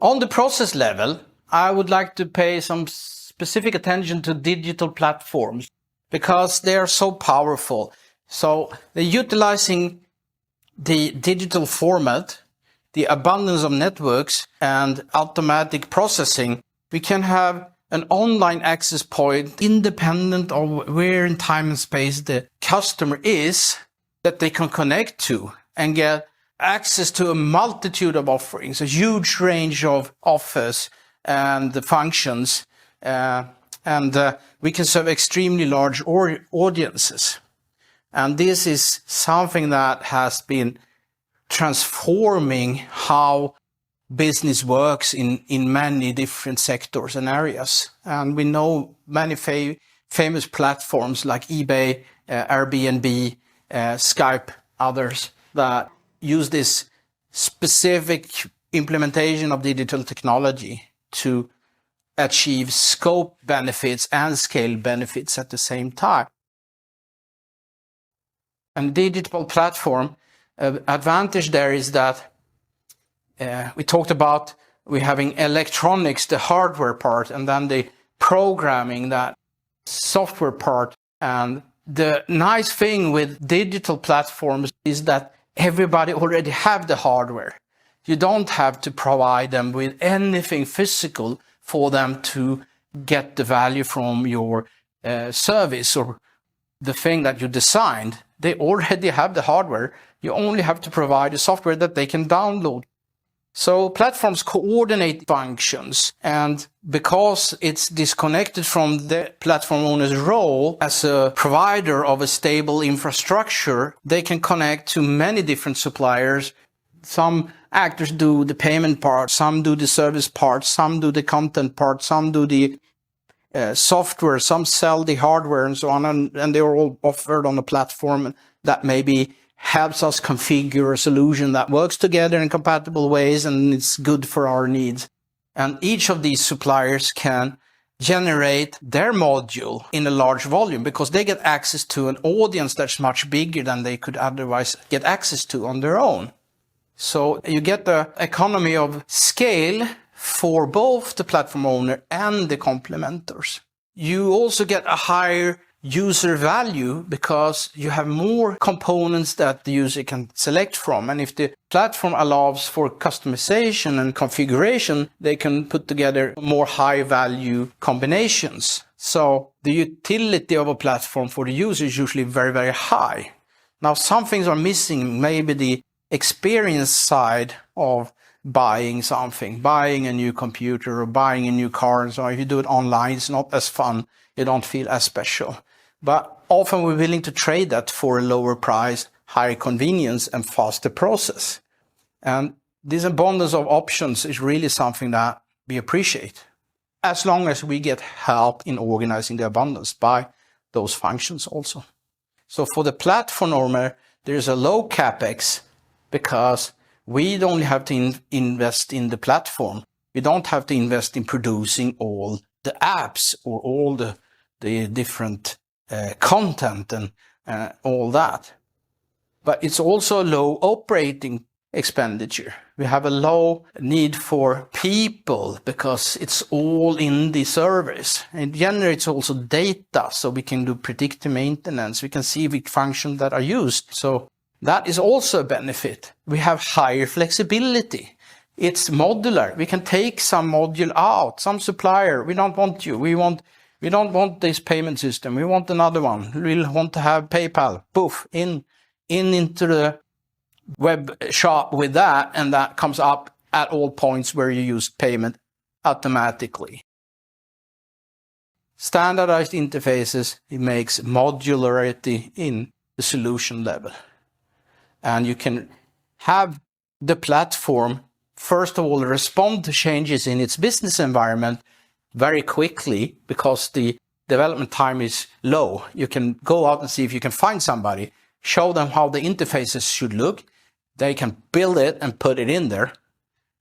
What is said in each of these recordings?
On the process level, I would like to pay some specific attention to digital platforms because they are so powerful. So they're utilizing the digital format, the abundance of networks and automatic processing. We can have an online access point independent of where in time and space the customer is that they can connect to and get access to a multitude of offerings, a huge range of offers and the functions, and we can serve extremely large audiences. And this is something that has been transforming how business works in many different sectors and areas. And we know many famous platforms like eBay, Airbnb, Skype, others that use this specific implementation of digital technology to achieve scope benefits and scale benefits at the same time. And digital platform advantage there is that we talked about we having electronics, the hardware part, and then the programming, that software part. And the nice thing with digital platforms is that everybody already have the hardware. You don't have to provide them with anything physical for them to get the value from your service or the thing that you designed. They already have the hardware. You only have to provide the software that they can download. So platforms coordinate functions, and because it's disconnected from the platform owner's role as a provider of a stable infrastructure, they can connect to many different suppliers. Some actors do the payment part, some do the service part, some do the content part, some do the software, some sell the hardware and so on, and they're all offered on a platform that maybe helps us configure a solution that works together in compatible ways and it's good for our needs. And each of these suppliers can generate their module in a large volume because they get access to an audience that's much bigger than they could otherwise get access to on their own. So you get the economy of scale for both the platform owner and the complementors. You also get a higher user value because you have more components that the user can select from. And if the platform allows for customization and configuration, they can put together more high value combinations. So the utility of a platform for the user is usually very, very high. Now, some things are missing, maybe the experience side of buying something, buying a new computer or buying a new car. So if you do it online, it's not as fun. You don't feel as special. But often we're willing to trade that for a lower price, higher convenience and faster process. And this abundance of options is really something that we appreciate, as long as we get help in organizing the abundance by those functions also. So for the platform owner, there's a low capex because we don't have to invest in the platform. We don't have to invest in producing all the apps or all the different content and all that. But it's also a low operating expenditure. We have a low need for people because it's all in the service. It generates also data, so we can do predictive maintenance. We can see which functions that are used. So that is also a benefit. We have higher flexibility. It's modular. We can take some module out, some supplier. We don't want you. We don't want this payment system. We want another one. We want to have PayPal. Poof, into the web shop with that, and that comes up at all points where you use payment automatically. Standardized interfaces, it makes modularity in the solution level. And you can have the platform, first of all, respond to changes in its business environment very quickly because the development time is low. You can go out and see if you can find somebody, show them how the interfaces should look. They can build it and put it in there.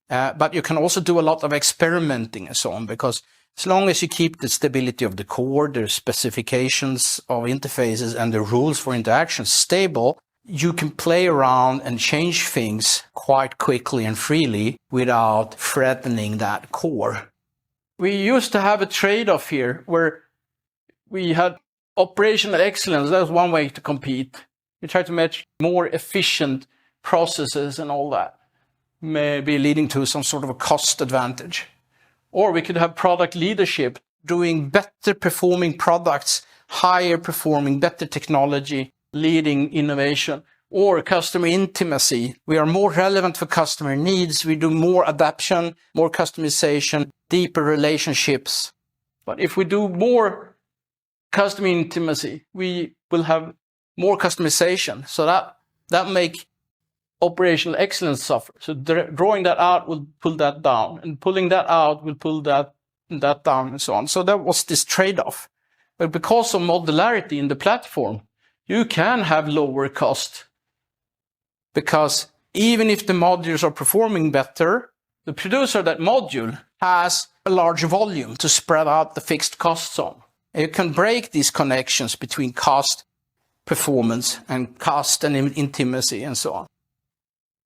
But you can also do a lot of experimenting and so on, because as long as you keep the stability of the core, the specifications of interfaces and the rules for interaction stable, you can play around and change things quite quickly and freely without threatening that core. We used to have a trade-off here where we had operational excellence. That was one way to compete. We tried to match more efficient processes and all that, maybe leading to some sort of a cost advantage. Or we could have product leadership, doing better performing products, higher performing, better technology, leading innovation. Or customer intimacy. We are more relevant for customer needs. We do more adaptation, more customization, deeper relationships. But if we do more customer intimacy, we will have more customization. So that make operational excellence suffer. So drawing that out will pull that down, and pulling that out will pull that down, and so on. So that was this trade-off. But because of modularity in the platform, you can have lower cost. Because even if the modules are performing better, the producer of that module has a large volume to spread out the fixed costs on. And you can break these connections between cost, performance, and cost and intimacy, and so on.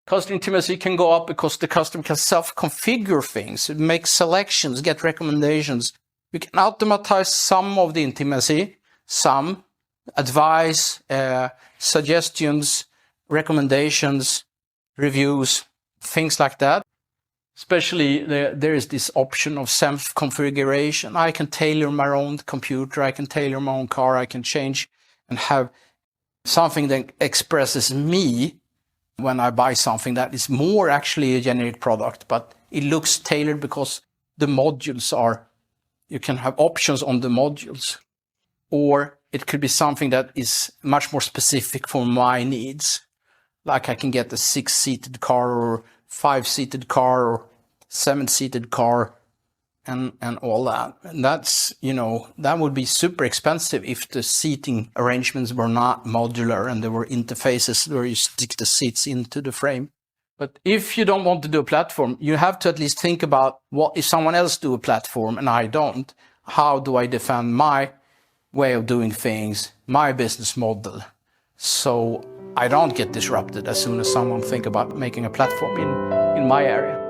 Cost intimacy can go up because the customer can self-configure things, make selections, get recommendations. We can automatize some of the intimacy, some advice, suggestions, recommendations, reviews, things like that. Especially there is this option of self-configuration. I can tailor my own computer, I can tailor my own car, I can change and have something that expresses me when I buy something that is more actually a generic product, but it looks tailored because the modules are, you can have options on the modules. Or it could be something that is much more specific for my needs. Like I can get a 6-seated car or 5-seated car or 7-seated car and all that. And that's, that would be super expensive if the seating arrangements were not modular and there were interfaces where you stick the seats into the frame. But if you don't want to do a platform, you have to at least think about what if someone else do a platform and I don't, how do I defend my way of doing things, my business model, so I don't get disrupted as soon as someone think about making a platform in my area.